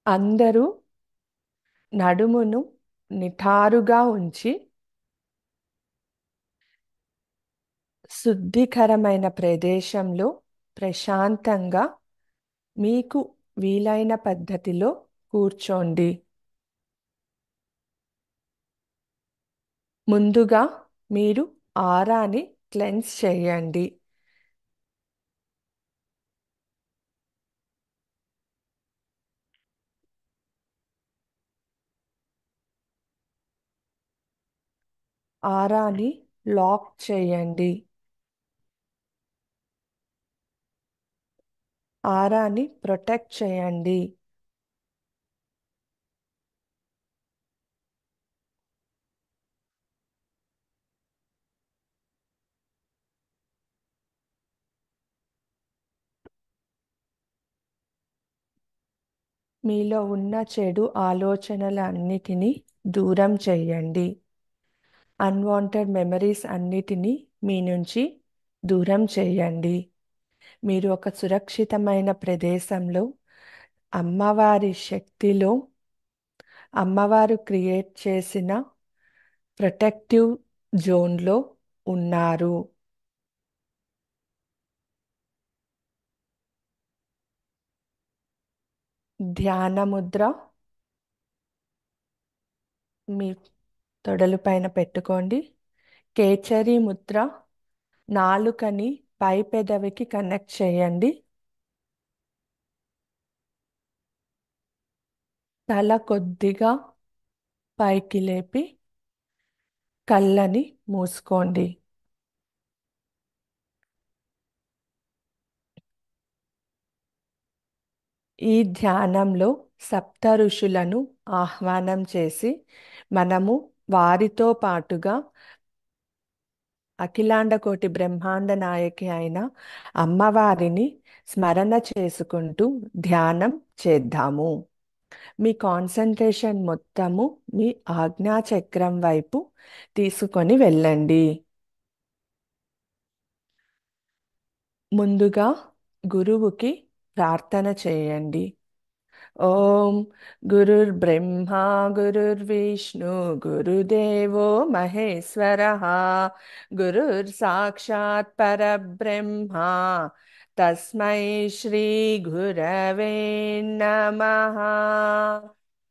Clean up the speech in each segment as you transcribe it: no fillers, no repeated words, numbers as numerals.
అందరూ నడుమును నిటారుగా ఉంచి శుద్ధికరమైన ప్రదేశంలో ప్రశాంతంగా మీకు వీలైన పద్ధతిలో కూర్చోండి. ముందుగా మీరు ఆరాని క్లెన్స్ చేయండి. ఆరాని లాక్ చేయండి. ఆరాని ప్రొటెక్ట్ చేయండి. మీలో ఉన్న చెడు ఆలోచనలన్నిటినీ దూరం చేయండి. అన్వాంటెడ్ మెమరీస్ అన్నిటినీ మీ నుంచి దూరం చేయండి. మీరు ఒక సురక్షితమైన ప్రదేశంలో అమ్మవారి శక్తిలో అమ్మవారు క్రియేట్ చేసిన ప్రొటెక్టివ్ జోన్లో ఉన్నారు. ధ్యాన ముద్ర మీ తొడలు పైన పెట్టుకోండి. కేచరి ముద్ర నాలుకని పై పెదవికి కనెక్ట్ చేయండి. తల కొద్దిగా పైకి లేపి కళ్ళని మూసుకోండి. ఈ ధ్యానంలో సప్త ఋషులను ఆహ్వానం చేసి మనము వారితో పాటుగా అఖిలాండ కోటి బ్రహ్మాండ నాయకి అయిన అమ్మవారిని స్మరణ చేసుకుంటూ ధ్యానం చేద్దాము. మీ కాన్సంట్రేషన్ మొత్తము మీ ఆజ్ఞాచక్రం వైపు తీసుకొని వెళ్ళండి. ముందుగా గురువుకి ప్రార్థన చేయండి. ఓం గురుర్బ్రహ్మా గురుర్విష్ణు గురుదేవో మహేశ్వరః గురుర్ సాక్షాత్ పరబ్రహ్మ తస్మై శ్రీ గురవే నమః.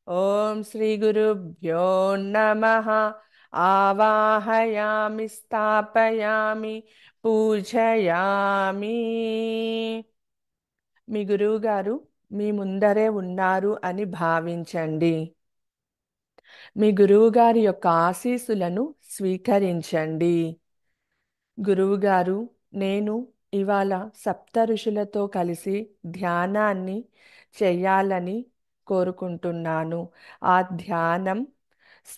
ఓం శ్రీ గురుభ్యో నమః. ఆవాహయామి స్థాపయామి పూజయామి. మీ గురువుగారు మీ ముందరే ఉన్నారు అని భావించండి. మీ గురువుగారి యొక్క ఆశీస్సులను స్వీకరించండి. గురువుగారు, నేను ఇవాళ సప్త ఋషులతో కలిసి ధ్యానాన్ని చెయ్యాలని కోరుకుంటున్నాను. ఆ ధ్యానం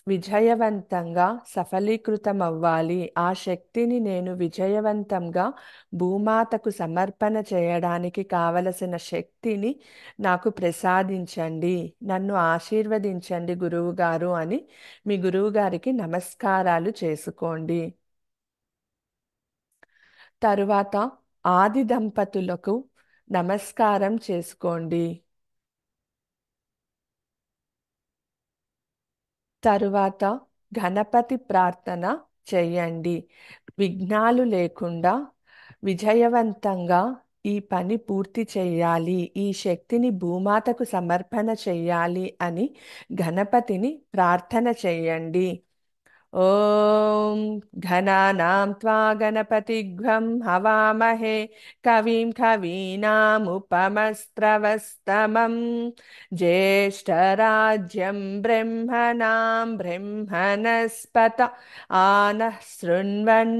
విజయవంతంగా సఫలీకృతం అవ్వాలి. ఆ శక్తిని నేను విజయవంతంగా భూమాతకు సమర్పణ చేయడానికి కావలసిన శక్తిని నాకు ప్రసాదించండి. నన్ను ఆశీర్వదించండి గురువుగారు అని మీ గురువుగారికి నమస్కారాలు చేసుకోండి. తరువాత ఆది దంపతులకు నమస్కారం చేసుకోండి. తరువాత గణపతి ప్రార్థన చెయ్యండి. విఘ్నాలు లేకుండా విజయవంతంగా ఈ పని పూర్తి చేయాలి, ఈ శక్తిని భూమాతకు సమర్పణ చెయ్యాలి అని గణపతిని ప్రార్థన చెయ్యండి. ఓం ఘనానాం త్వా గణపతిగ్ం హవామహే కవిం కవీనాముపమస్త్రవస్తమం జ్యేష్ఠరాజ్యం బ్రహ్మణాం బ్రహ్మణస్పత ఆనః శృణ్వన్నోతిభిస్సేది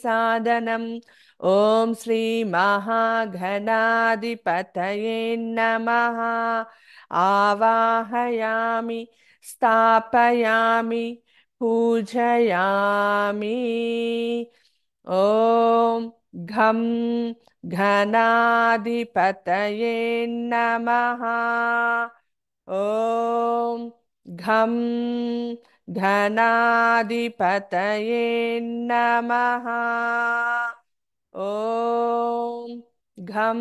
సాదనం. ఓం శ్రీ మహాగణాధిపతయే నమః. ఆవాహయామి స్థాపయామి పూజయామి. ఓం ఘం ఘనాధిపతయే నమః. ఓం ఘం ఘనాధిపతయే నమః. ఓం ఘం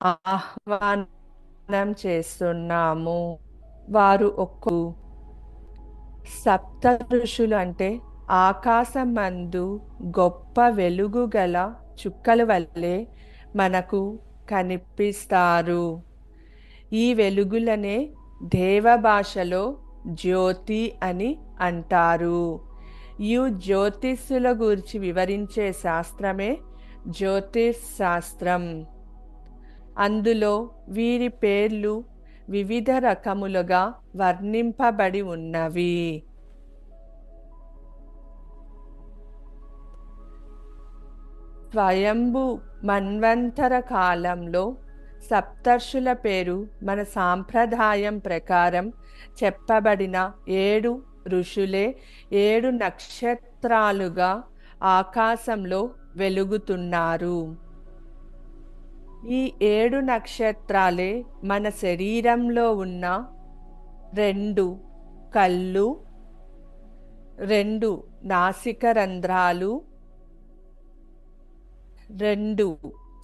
ఆహ్వానం చేస్తున్నాము. వారు సప్త ఋషులు అంటే ఆకాశమందు గొప్ప వెలుగు గల చుక్కల వల్లే మనకు కనిపిస్తారు. ఈ వెలుగులనే దేవ భాషలో జ్యోతి అని అంటారు. ఈ జ్యోతిష్యుల గురించి వివరించే శాస్త్రమే జ్యోతిష్ శాస్త్రం. అందులో వీరి పేర్లు వివిధ రకములుగా వర్ణింపబడి ఉన్నవి. స్వయంభు మన్వంతర కాలంలో సప్తర్షుల పేరు మన సాంప్రదాయం ప్రకారం చెప్పబడిన 7 ఋషులే 7 నక్షత్రాలుగా ఆకాశంలో వెలుగుతున్నారు. ఈ 7 నక్షత్రాలే మన శరీరంలో ఉన్న 2 కళ్ళు, 2 నాసిక రంధ్రాలు, 2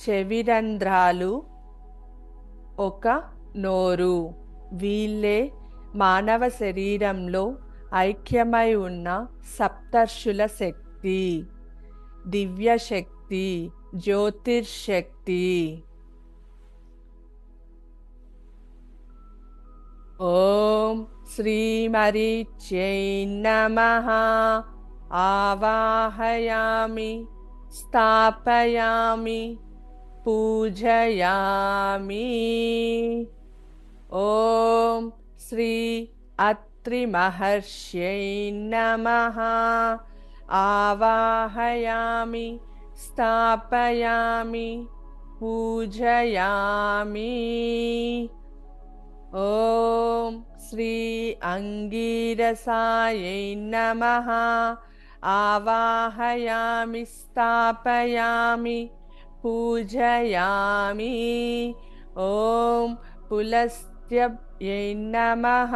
చెవి రంధ్రాలు, 1 నోరు. వీళ్ళే మానవ శరీరంలో ఐక్యమై ఉన్న సప్తర్షుల శక్తి, దివ్య శక్తి, జ్యోతిర్శక్తి. ఓం శ్రీమరీచ్యై నమః. ఆవాహయామి, స్థాపయామి, పూజయామి. ఓం శ్రీ అత్రి మహర్ష్యై నమః. ఆవాహయామి, స్థాపయామి, పూజయామి. ఓం శ్రీ అంగీరసాయై నమః. ఆవాహయామి, స్థాపయామి, పూజయామి. ఓం పులస్త్యై నమః.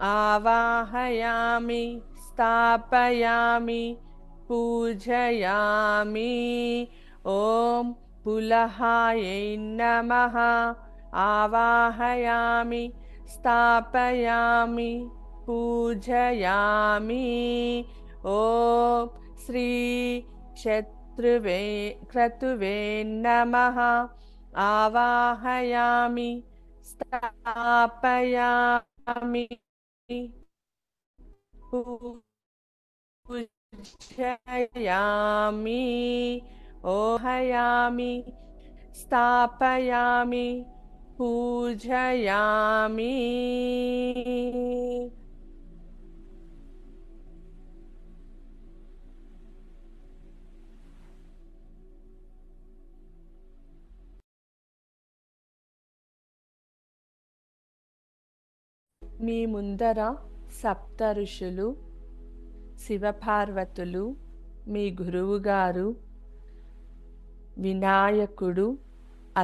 ఆవాహయామి, స్థాపయామి, పూజయామి. ఓం పులహాయై నమః. ఆవాహయామి, స్థాపయామి, పూజయామి. ఓం శ్రీ క్రతువే నమః. ఆవాహయామి, స్థాపయామి, పూజయామి. ఓహయామి, స్థాపయామి, పూజయామి. మీ ముందర సప్త ఋషులు, శివపార్వతులు, మీ గురువుగారు, వినాయకుడు,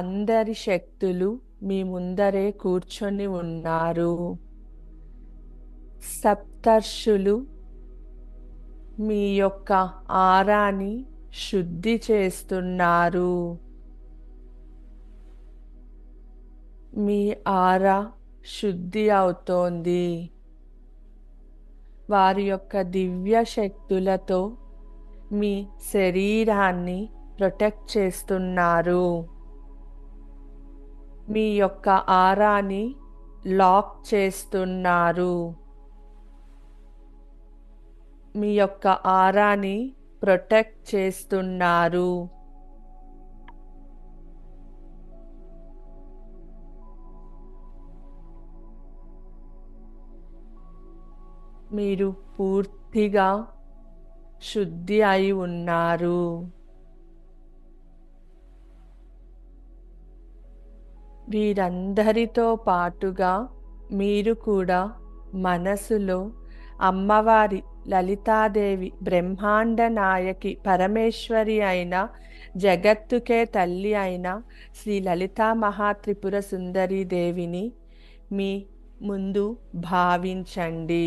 అందరి శక్తులు మీ ముందరే కూర్చొని ఉన్నారు. సప్తర్షులు మీ యొక్క ఆరాని శుద్ధి చేస్తున్నారు. మీ ఆరా శుద్ధి అవుతోంది. వారి యొక్క దివ్య శక్తులతో మీ శరీరాన్ని ప్రొటెక్ట్ చేస్తున్నారు. మీ యొక్క ఆరాని లాక్ చేస్తున్నారు. మీ యొక్క ఆరాని ప్రొటెక్ట్ చేస్తున్నారు. మీరు పూర్తిగా శుద్ధి అయి ఉన్నారు. వీరందరితో పాటుగా మీరు కూడా మనసులో అమ్మవారి లలితాదేవి, బ్రహ్మాండ నాయకి, పరమేశ్వరి అయిన, జగత్తుకే తల్లి అయిన శ్రీ లలితా మహాత్రిపుర సుందరీ దేవిని మీ ముందు భావించండి.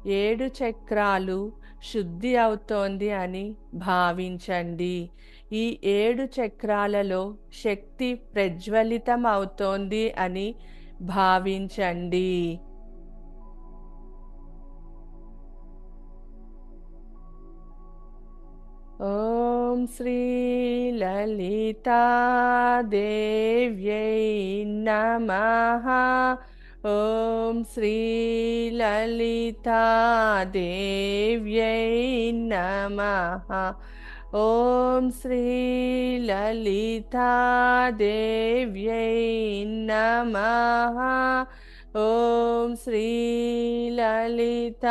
7 చక్రాలు శుద్ధి అవుతోంది అని భావించండి. ఈ 7 చక్రాలలో శక్తి ప్రజ్వలితం అవుతోంది అని భావించండి. ఓం శ్రీ లలితాదేవ్యై నమః. ఓం శ్రీ లలితాదేవ్యై నమః. ఓం శ్రీ లలితాదేవ్యై నమః. ఓం శ్రీ లలితాదేవ్యై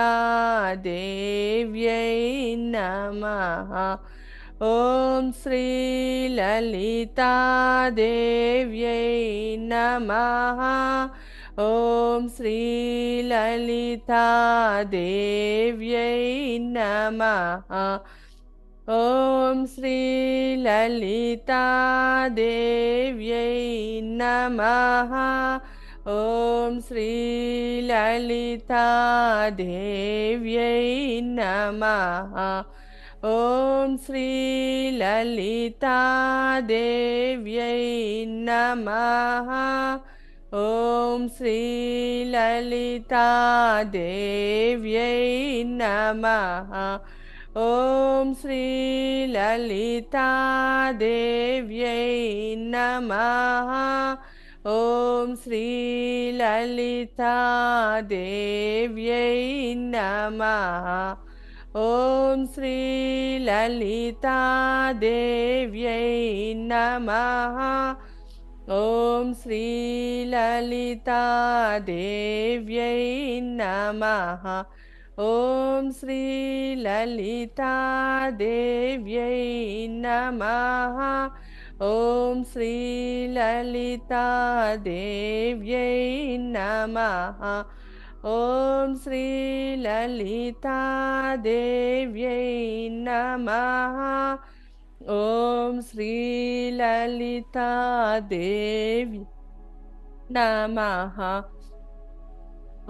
నమః. ఓం శ్రీ లలితాదేవ్యై నమః. ఓం శ్రీ లలితాదేవ్యై నమః. ఓం శ్రీ లలితాదేవ్యై నమః. ఓం శ్రీ లలితాదేవ్యై నమః. ఓం శ్రీ లలితాదేవ్యై నమః. ఓం శ్రీ లలితాదేవ్యై నమః. ఓం శ్రీ లలితాదేవ్యై నమః. ఓం శ్రీ లలితాదేవ్యై నమః. ఓం శ్రీ లలితాదేవ్యై నమః. ఓం శ్రీ లలితాదేవ్యై నమః. ఓం శ్రీ లలితాదేవ్యై నమః. ఓం శ్రీ లలితాదేవ్యై నమః. ఓం శ్రీ లలితాదేవ్యై నమః. ఓం శ్రీ లలితాదేవి నమః.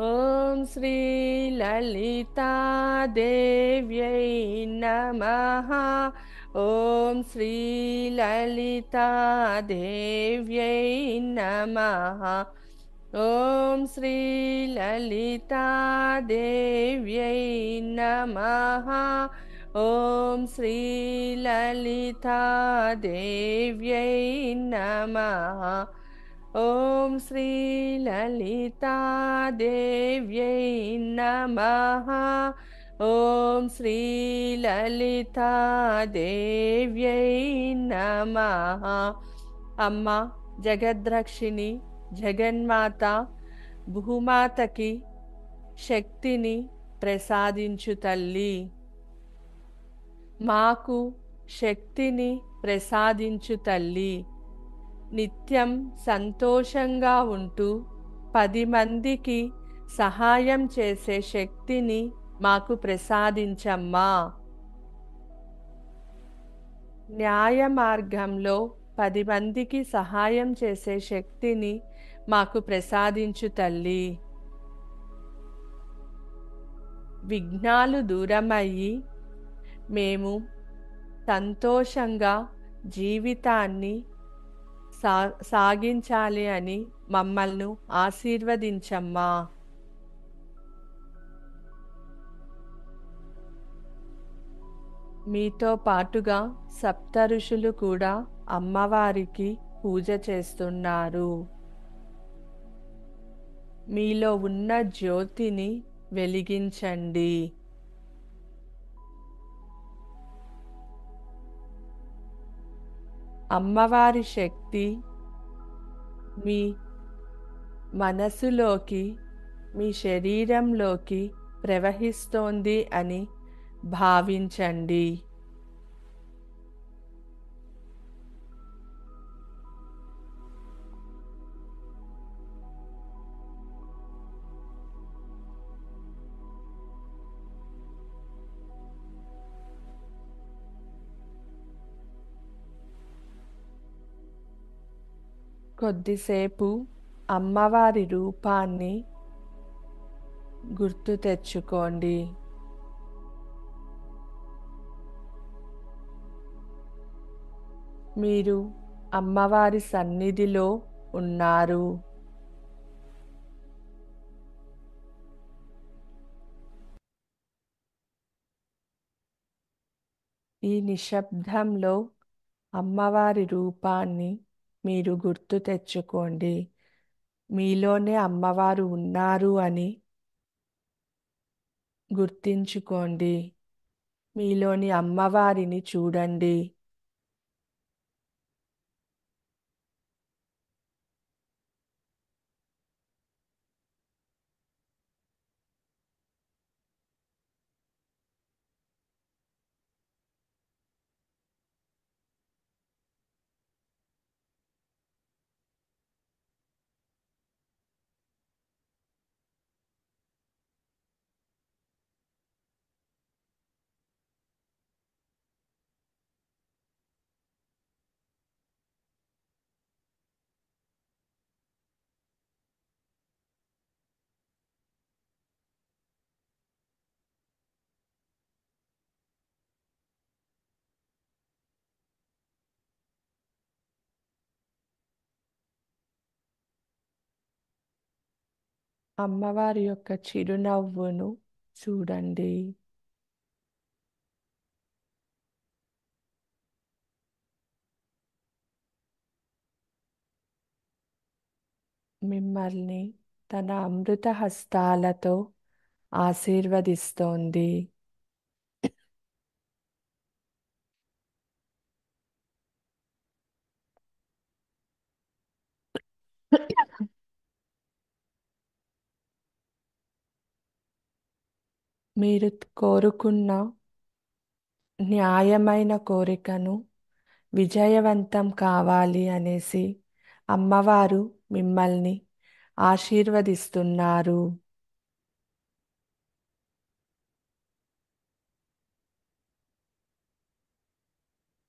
ఓం శ్రీ లలితాదేవ్యై నమః. ఓం శ్రీ లలితాదేవ్యై నమః. ఓం శ్రీ లలితాదేవ్యై నమః. ఓం శ్రీ లలితాదేవ్యై నమః. ఓం శ్రీ లలితాదేవ్యై నమః. ఓం శ్రీ లలితాదేవ్యై నమః. అమ్మ జగద్రక్షిణి జగన్మాత భూమాతకి శక్తిని ప్రసాదించు తల్లి. మాకు శక్తిని ప్రసాదించు తల్లి. నిత్యం సంతోషంగా ఉంటూ 10 మందికి సహాయం చేసే శక్తిని మాకు ప్రసాదించమ్మా. న్యాయ మార్గంలో 10 మందికి సహాయం చేసే శక్తిని మాకు ప్రసాదించు తల్లి. విఘ్నాలు దూరమయ్యి మేము సంతోషంగా జీవితాన్ని సాగించాలి అని మమ్మల్ని ఆశీర్వదించమ్మా. మీతో పాటుగా సప్త ఋషులు కూడా అమ్మవారికి పూజ చేస్తున్నారు. మీలో ఉన్న జ్యోతిని వెలిగించండి. అమ్మవారి శక్తి మీ మనసులోకి మీ శరీరంలోకి ప్రవహిస్తోంది అని భావించండి. కొద్దిసేపు అమ్మవారి రూపాన్ని గుర్తు తెచ్చుకోండి. మీరు అమ్మవారి సన్నిధిలో ఉన్నారు. ఈ నిశ్శబ్దంలో అమ్మవారి రూపాన్ని మీరు గుర్తు తెచ్చుకోండి. మీలోనే అమ్మవారు ఉన్నారు అని గుర్తించుకోండి. మీలోని అమ్మవారిని చూడండి. అమ్మవారి యొక్క చిరునవ్వును చూడండి. మిమ్మల్ని తన అమృత హస్తాలతో ఆశీర్వదిస్తోంది. మీరు కోరుకున్న న్యాయమైన కోరికను విజయవంతం కావాలి అనేసి అమ్మవారు మిమ్మల్ని ఆశీర్వదిస్తున్నారు.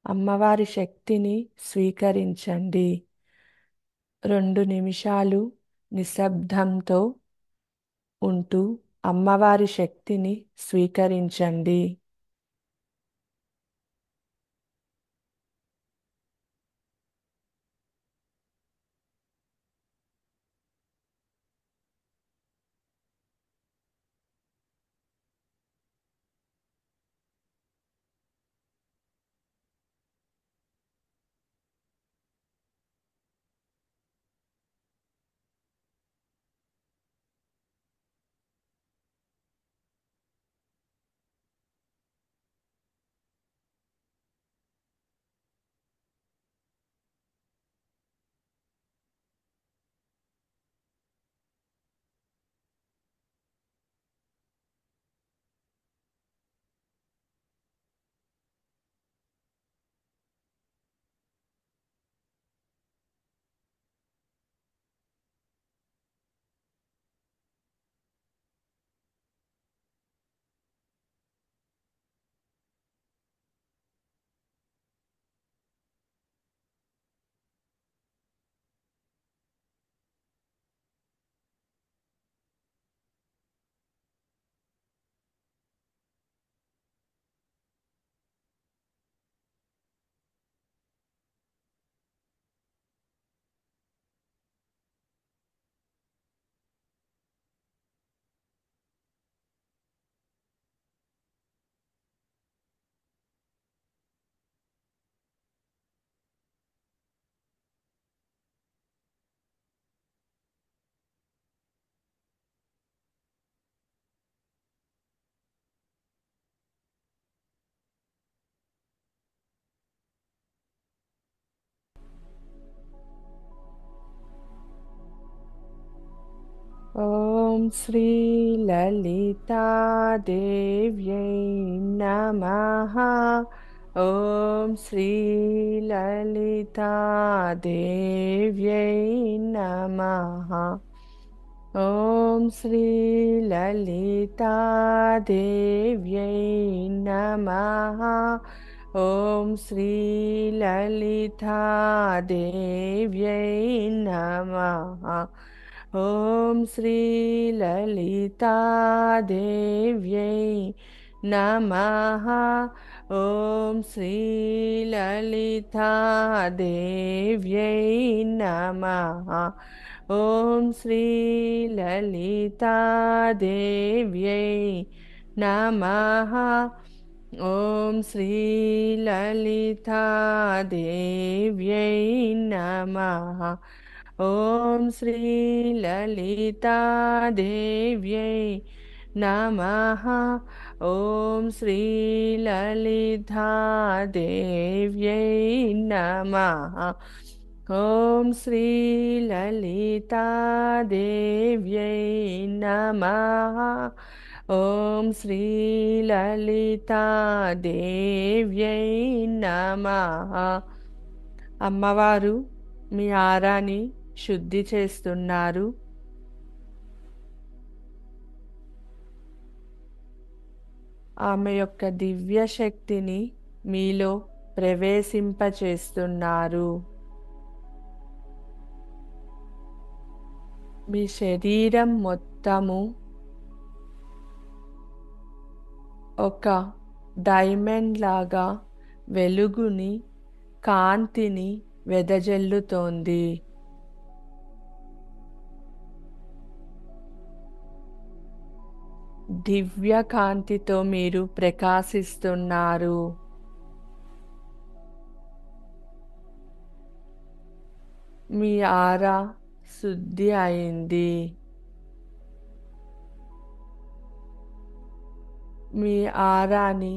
అమ్మవారి శక్తిని స్వీకరించండి. 2 నిమిషాలు నిశ్శబ్దంతో ఉంటూ అమ్మవారి శక్తిని స్వీకరించండి. ఓం శ్రీ లలితాదేవ్యై నమః. ఓం శ్రీ లలితాదేవ్యై నమః. ఓం శ్రీ లలితాదేవ్యై నమః. ఓం శ్రీ లలితాదేవ్యై నమః. ఓం శ్రీ లలితాదేవ్యై నమః. ఓం శ్రీ లలితాదేవ్యై నమః. ఓం శ్రీ లలితాదేవ్యై నమః. ఓం శ్రీ లలితాదేవ్యై నమః. ఓం శ్రీ లలితాదేవ్యై నమః. ఓం శ్రీ లలితాదేవ్యై నమః. ఓం శ్రీ లలితాదేవ్యై నమః. ఓం శ్రీ లలితాదేవ్యై నమః. అమ్మవారు మీ ఆరాని శుద్ధి చేస్తున్నారు. ఆమె యొక్క దివ్య శక్తిని మీలో ప్రవేశింపచేస్తున్నారు. మీ శరీరం మొత్తము ఒక డైమండ్ లాగా వెలుగుని, కాంతిని వెదజల్లుతోంది. దివ్య కాంతితో మీరు ప్రకాశిస్తున్నారు. మీ ఆరా శుద్ధి అయింది. మీ ఆరాని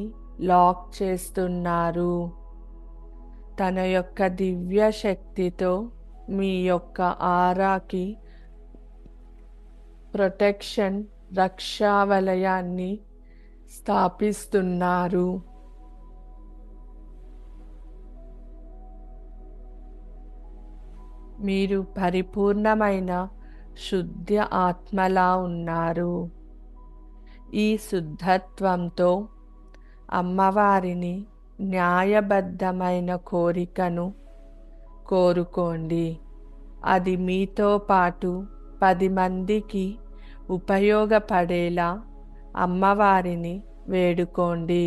లాక్ చేస్తున్నారు. తన యొక్క దివ్య శక్తితో మీ యొక్క ఆరాకి ప్రొటెక్షన్, రక్షావలయాన్ని స్థాపిస్తున్నారు. మీరు పరిపూర్ణమైన శుద్ధ ఆత్మలా ఉన్నారు. ఈ శుద్ధత్వంతో అమ్మవారిని న్యాయబద్ధమైన కోరికను కోరుకోండి. అది మీతో పాటు 10 మందికి ఉపయోగపడేలా అమ్మవారిని వేడుకోండి.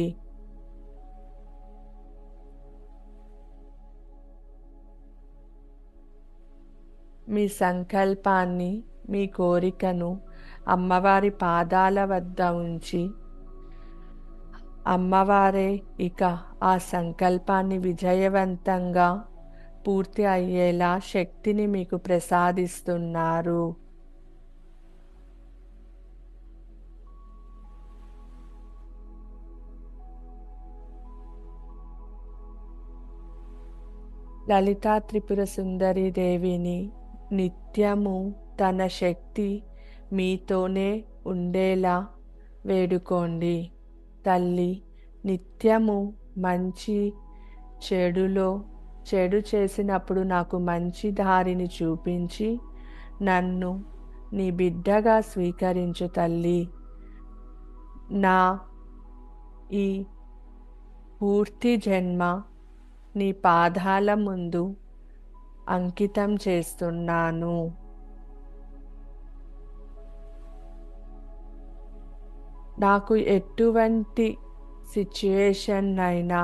మీ సంకల్పాన్ని, మీ కోరికను అమ్మవారి పాదాల వద్ద ఉంచి అమ్మవారే ఇక ఆ సంకల్పాన్ని విజయవంతంగా పూర్తి అయ్యేలా శక్తిని మీకు ప్రసాదిస్తున్నారు. లలితా త్రిపుర సుందరి దేవిని నిత్యము తన శక్తి మీతోనే ఉండేలా వేడుకోండి. తల్లి, నిత్యము మంచి చెడులో చెడు చేసినప్పుడు నాకు మంచి దారిని చూపించి నన్ను నీ బిడ్డగా స్వీకరించు తల్లి. నా ఈ పూర్తి జన్మ నీ పాదాల ముందు అంకితం చేస్తున్నాను. నాకు ఎటువంటి సిచ్యుయేషన్ అయినా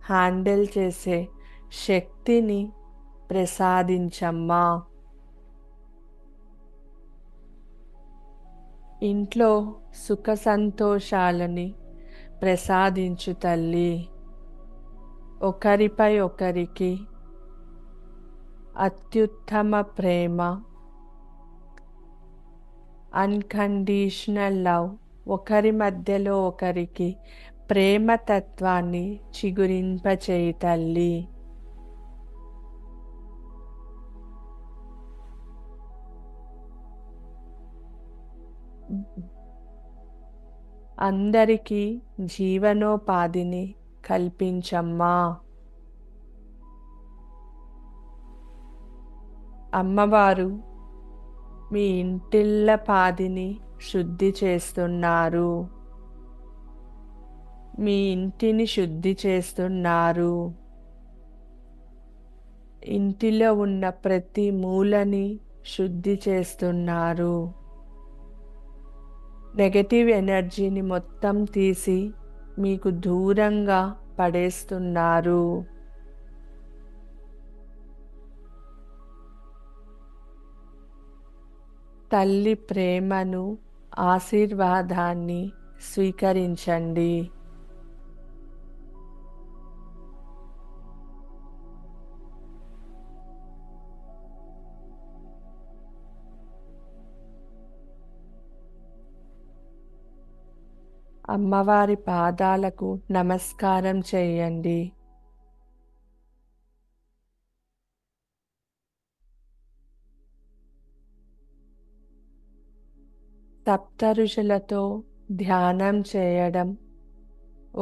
హ్యాండిల్ చేసే శక్తిని ప్రసాదించమ్మా. ఇంట్లో సుఖ సంతోషాలని ప్రసాదించు తల్లి. ఒకరిపై ఒకరికి అత్యుత్తమ ప్రేమ, అన్కండిషనల్ లవ్, ఒకరి మధ్యలో ఒకరికి ప్రేమతత్వాన్ని చిగురింపచేయి తల్లి. అందరికీ జీవనోపాధిని కల్పించమ్మా. అమ్మవారు మీ ఇంటిళ్ళ పాదిని శుద్ధి చేస్తున్నారు. మీ ఇంటిని శుద్ధి చేస్తున్నారు. ఇంటిలో ఉన్న ప్రతి మూలని శుద్ధి చేస్తున్నారు. నెగటివ్ ఎనర్జీని మొత్తం తీసి మీకు దూరంగా పడేస్తున్నారు. తల్లి ప్రేమను, ఆశీర్వాదాన్ని స్వీకరించండి. అమ్మవారి పాదాలకు నమస్కారం చేయండి. సప్త ఋషులతో ధ్యానం చేయడం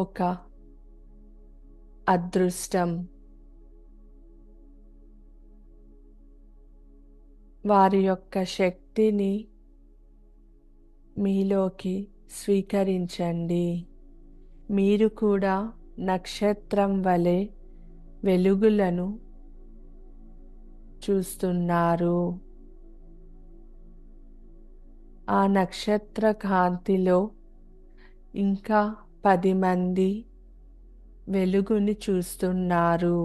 ఒక అదృష్టం. వారి యొక్క శక్తిని మీలోకి స్వీకరించండి. మీరు కూడా నక్షత్రం వలె వెలుగులను చూస్తున్నారు. ఆ నక్షత్ర కాంతిలో ఇంకా 10 మంది వెలుగుని చూస్తున్నారు.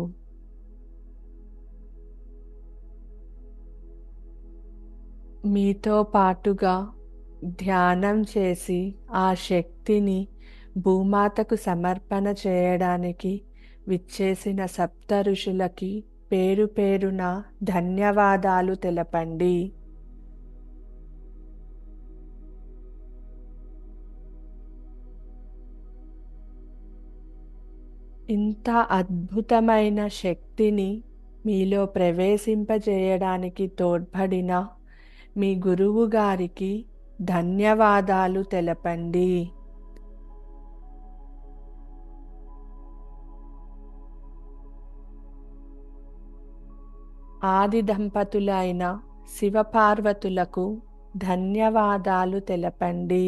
మీతో పాటుగా ధ్యానం చేసి ఆ శక్తిని భూమాతకు సమర్పణ చేయడానికి విచ్చేసిన సప్త ఋషులకి పేరు పేరున ధన్యవాదాలు తెలపండి. ఇంత అద్భుతమైన శక్తిని మీలో ప్రవేశింపజేయడానికి తోడ్పడిన మీ గురువు గారికి ధన్యవాదాలు తెలపండి. ఆది దంపతులైన శివపార్వతులకు ధన్యవాదాలు తెలపండి.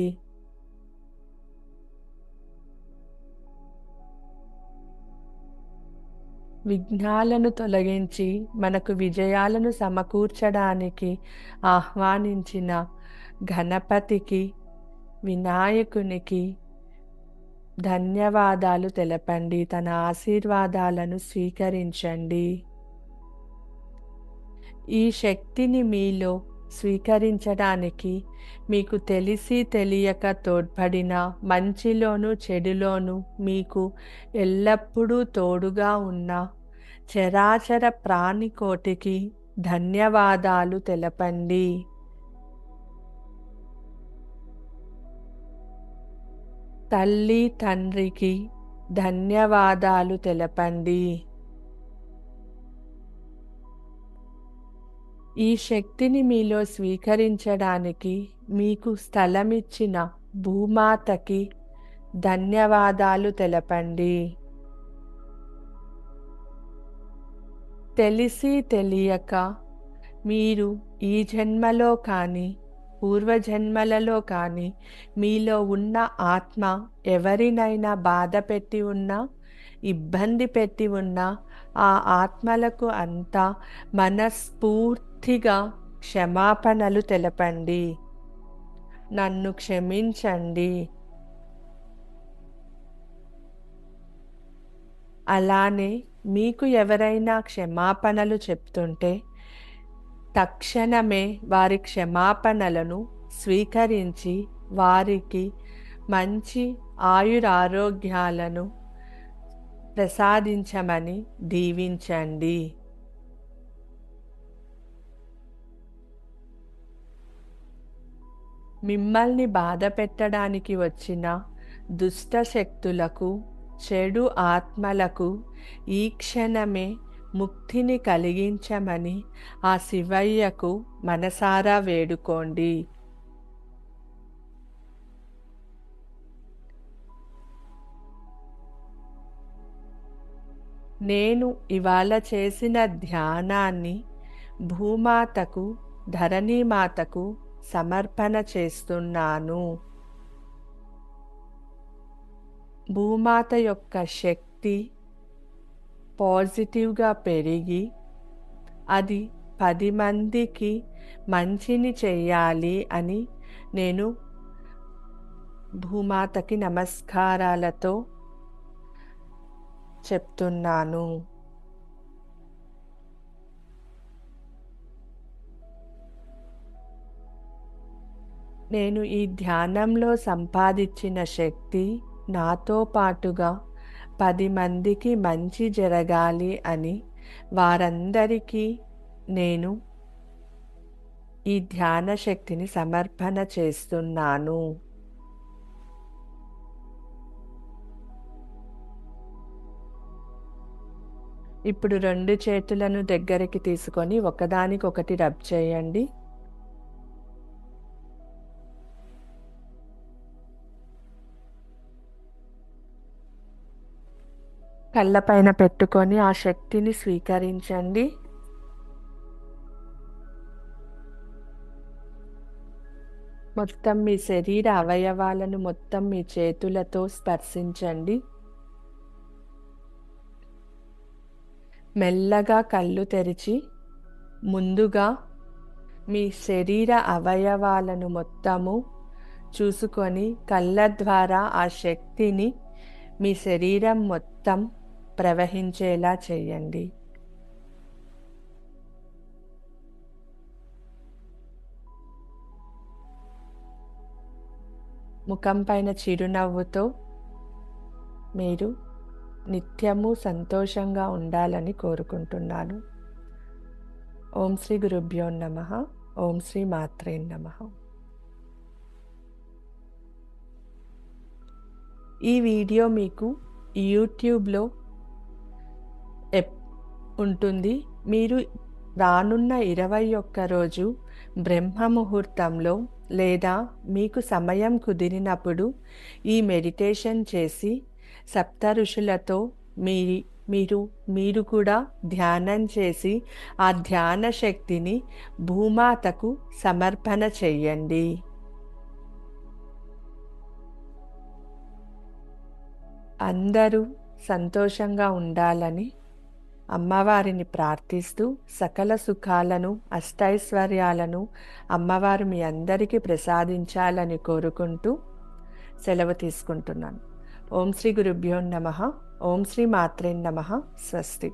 విఘ్నాలను తొలగించి మనకు విజయాలను సమకూర్చడానికి ఆహ్వానించిన గణపతికి, వినాయకునికి ధన్యవాదాలు తెలపండి. తన ఆశీర్వాదాలను స్వీకరించండి. ఈ శక్తిని మీలో స్వీకరించడానికి మీకు తెలిసి తెలియక తోడ్పడిన మంచిలోను చెడులోను మీకు ఎల్లప్పుడూ తోడుగా ఉన్న చరాచర ప్రాణికోటికి ధన్యవాదాలు తెలపండి. తల్లి తండ్రికి ధన్యవాదాలు తెలపండి. ఈ శక్తిని మీలో స్వీకరించడానికి మీకు స్థలమిచ్చిన భూమాతకి ధన్యవాదాలు తెలపండి. తెలిసి తెలియక మీరు ఈ జన్మలో కానీ పూర్వజన్మలలో కానీ మీలో ఉన్న ఆత్మ ఎవరినైనా బాధ పెట్టి ఉన్నా, ఇబ్బంది పెట్టి ఉన్నా ఆ ఆత్మలకు అంతా మనస్ఫూర్తిగా క్షమాపణలు తెలపండి. నన్ను క్షమించండి. అలానే మీకు ఎవరైనా క్షమాపణలు చెప్తుంటే తక్షణమే వారి క్షమాపణలను స్వీకరించి వారికి మంచి ఆయురారోగ్యాలను ప్రసాదించమని దీవించండి. మిమ్మల్ని బాధ పెట్టడానికి వచ్చిన దుష్ట శక్తులకు, చెడు ఆత్మలకు ఈ క్షణమే ముక్తిని కలిగించమని ఆ శివయ్యకు మనసారా వేడుకోండి. నేను ఇవాళ చేసిన ధ్యానాన్ని భూమాతకు, ధరణీమాతకు సమర్పణ చేస్తున్నాను. భూమాత యొక్క శక్తి పాజిటివ్గా పెరిగి అది 10 మందికి మంచిని చెయ్యాలి అని నేను భూమాతకి నమస్కారాలతో చెప్తున్నాను. నేను ఈ ధ్యానంలో సంపాదించిన శక్తి నాతో పాటుగా 10 మందికి మంచి జరగాలి అని వారందరికీ నేను ఈ ధ్యాన శక్తిని సమర్పణ చేస్తున్నాను. ఇప్పుడు 2 చేతులను దగ్గరికి తీసుకొని ఒకదానికొకటి రబ్ చేయండి. కళ్ళపైన పెట్టుకొని ఆ శక్తిని స్వీకరించండి. మొత్తం మీ శరీర అవయవాలను మొత్తం మీ చేతులతో స్పర్శించండి. మెల్లగా కళ్ళు తెరిచి ముందుగా మీ శరీర అవయవాలను మొత్తము చూసుకొని కళ్ళ ద్వారా ఆ శక్తిని మీ శరీరం మొత్తం ప్రవహించేలా చేయండి. ముఖం పైన చిరునవ్వుతో మీరు నిత్యము సంతోషంగా ఉండాలని కోరుకుంటున్నాను. ఓం శ్రీ గురుభ్యో నమః. ఓం శ్రీ మాత్రే నమః. ఈ వీడియో మీకు యూట్యూబ్లో ఉంటుంది. మీరు రానున్న 21 రోజు బ్రహ్మ ముహూర్తంలో లేదా మీకు సమయం కుదిరినప్పుడు ఈ మెడిటేషన్ చేసి సప్త ఋషులతో మీరు కూడా ధ్యానం చేసి ఆ ధ్యాన శక్తిని భూమాతకు సమర్పణ చెయ్యండి. అందరూ సంతోషంగా ఉండాలని అమ్మవారిని ప్రార్థిస్తూ సకల సుఖాలను అష్టైశ్వర్యాలను అమ్మవారు మీ అందరికీ ప్రసాదించాలని కోరుకుంటూ సెలవు తీసుకుంటున్నాను. ఓం శ్రీ గురుభ్యో నమః. ఓం శ్రీ మాత్రే నమః. స్వస్తి.